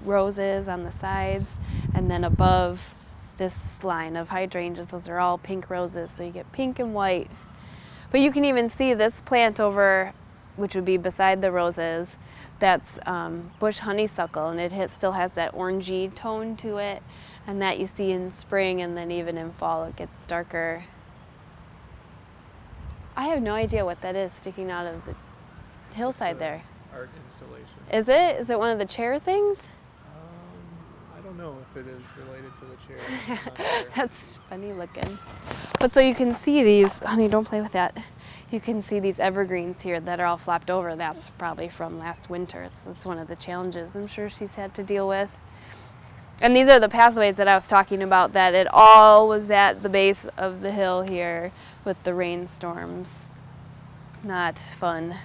roses on the sides, and then above this line of hydrangeas, those are all pink roses, so you get pink and white. But you can even see this plant over, which would be beside the roses, that's bush honeysuckle, and it still has that orangey tone to it, and that you see in spring, and then even in fall it gets darker. I have no idea what that is sticking out of the hillside there. Art installation. Is it? Is it one of the chair things? I don't know if it is related to the chair. I'm not sure. That's funny looking. But so you can see these, honey, don't play with that. You can see these evergreens here that are all flopped over. That's probably from last winter. It's one of the challenges I'm sure she's had to deal with. And these are the pathways that I was talking about, that it all was at the base of the hill here with the rainstorms. Not fun.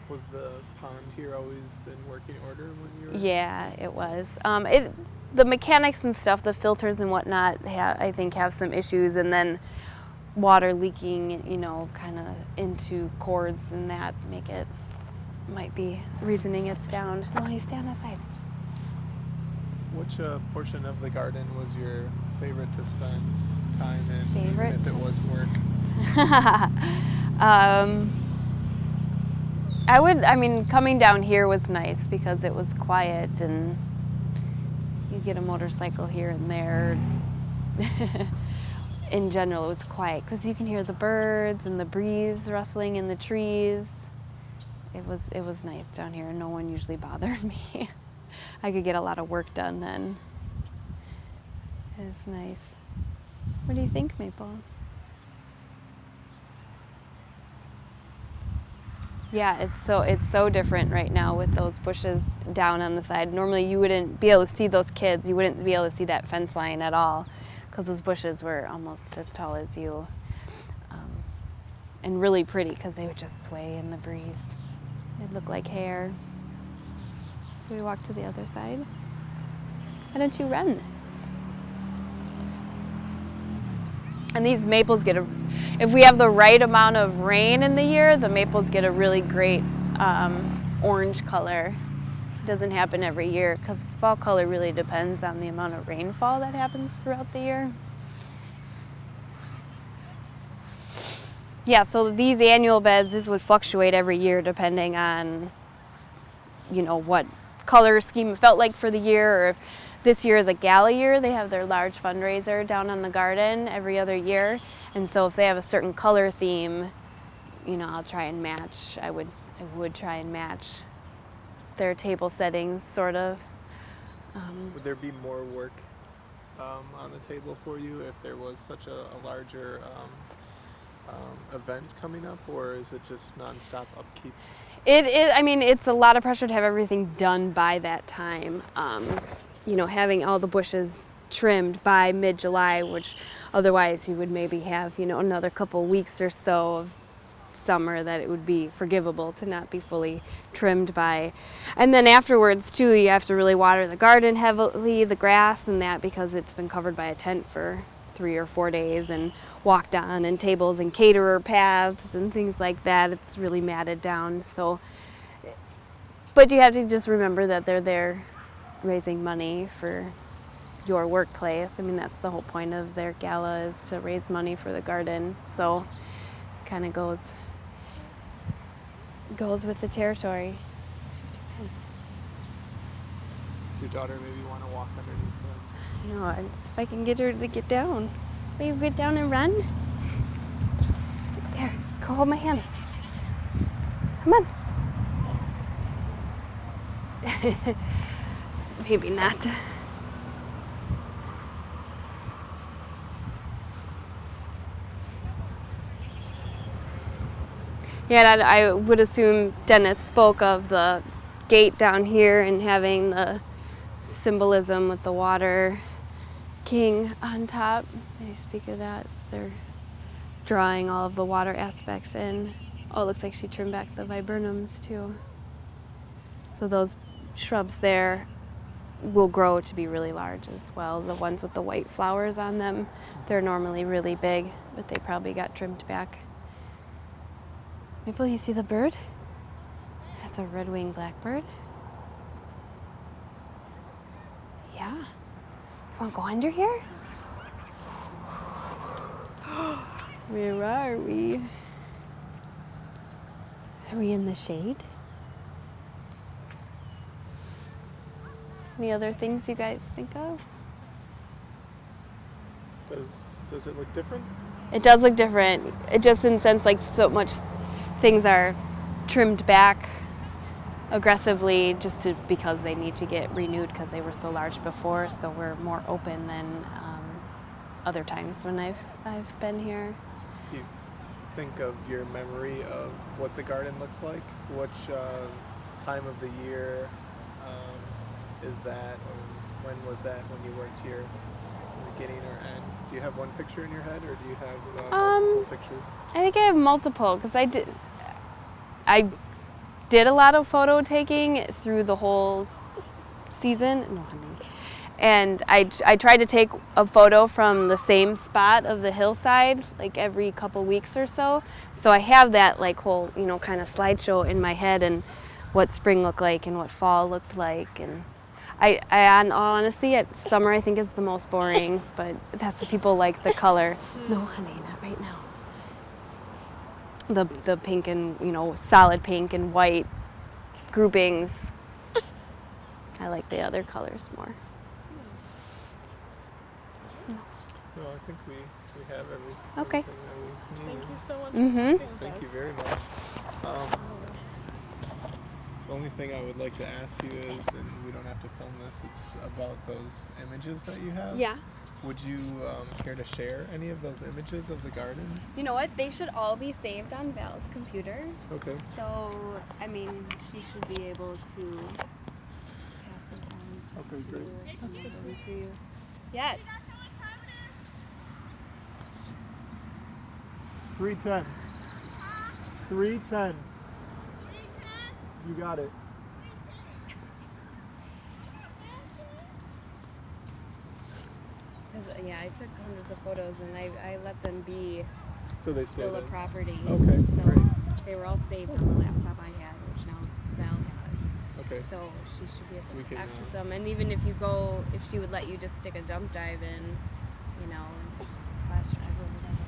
Was the pond here always in working order when you were? Yeah, it was. The mechanics and stuff, the filters and whatnot, I think have some issues, and then water leaking, kind of into cords and that might be reasoning it's down. No, he's down aside. Which portion of the garden was your favorite to spend time in, Favorite even if it was work? Coming down here was nice because it was quiet, and you get a motorcycle here and there. In general, it was quiet because you can hear the birds and the breeze rustling in the trees. It was nice down here, and no one usually bothered me. I could get a lot of work done then. It was nice. What do you think, Maple? Yeah, it's so different right now with those bushes down on the side. Normally you wouldn't be able to see those kids. You wouldn't be able to see that fence line at all because those bushes were almost as tall as you. And really pretty because they would just sway in the breeze. They'd look like hair. Should we walk to the other side? Why don't you run? And these maples if we have the right amount of rain in the year, the maples get a really great orange color. It doesn't happen every year because fall color really depends on the amount of rainfall that happens throughout the year. Yeah, so these annual beds, this would fluctuate every year depending on, what color scheme it felt like for the year, or if this year is a gala year. They have their large fundraiser down on the garden every other year. And so if they have a certain color theme, I'll try and match. I would try and match their table settings, sort of. Would there be more work on the table for you if there was such a larger event coming up, or is it just nonstop upkeep? I mean, it's a lot of pressure to have everything done by that time. You know, having all the bushes trimmed by mid-July, which otherwise you would maybe have, you know, another couple weeks or so of summer that it would be forgivable to not be fully trimmed by. And then afterwards too, you have to really water the garden heavily, the grass and that, because it's been covered by a tent for 3 or 4 days, and walked on, and tables and caterer paths and things like that. It's really matted down. So, but you have to just remember that they're there raising money for your workplace. I mean, that's the whole point of their gala, is to raise money for the garden. So kind of goes with the territory. Does your daughter maybe want to walk underneath the... You know, if I can get her to get down. Will you get down and run? There, go hold my hand. Come on. Maybe not. Yeah, and I would assume Dennis spoke of the gate down here and having the symbolism with the water king on top. They speak of that. They're drawing all of the water aspects in. Oh, it looks like she trimmed back the viburnums too. So those shrubs there will grow to be really large as well. The ones with the white flowers on them, they're normally really big, but they probably got trimmed back. Maple, you see the bird? That's a red-winged blackbird. Yeah. Want to go under here? Where are we? Are we in the shade? Any other things you guys think of? Does it look different? It does look different. It just in the sense like so much things are trimmed back aggressively just because they need to get renewed because they were so large before. So we're more open than other times when I've been here. You think of your memory of what the garden looks like? Which time of the year is that? Or when was that when you worked here? Beginning or end? Do you have one picture in your head, or do you have multiple pictures? I think I have multiple because I did a lot of photo taking through the whole season. No, honey. And I tried to take a photo from the same spot of the hillside like every couple weeks or so. So I have that like whole, you know, kind of slideshow in my head, and what spring looked like and what fall looked like. And I in all honesty, summer I think is the most boring, but that's what people like, the color. No, honey, not right now. The pink and, you know, solid pink and white groupings. I like the other colors more. No, I think we have everything Okay. that we need. Thank you so much. Mm-hmm. Thank you very much. The only thing I would like to ask you is, and we don't have to film this, it's about those images that you have. Yeah. Would you care to share any of those images of the garden? You know what? They should all be saved on Val's computer. Okay. So, I mean, she should be able to pass those on. Okay, great. That's good to you. Yes. 310. 310. You got it. Yeah, I took hundreds of photos and I let them be So they stay still a there. property. Okay, So great. they were all saved on the laptop I had, which now Val has. Okay. So she should be We able to can, access them. And even if you go, if she would let you just stick a dump drive in, you know, and flash drive or whatever.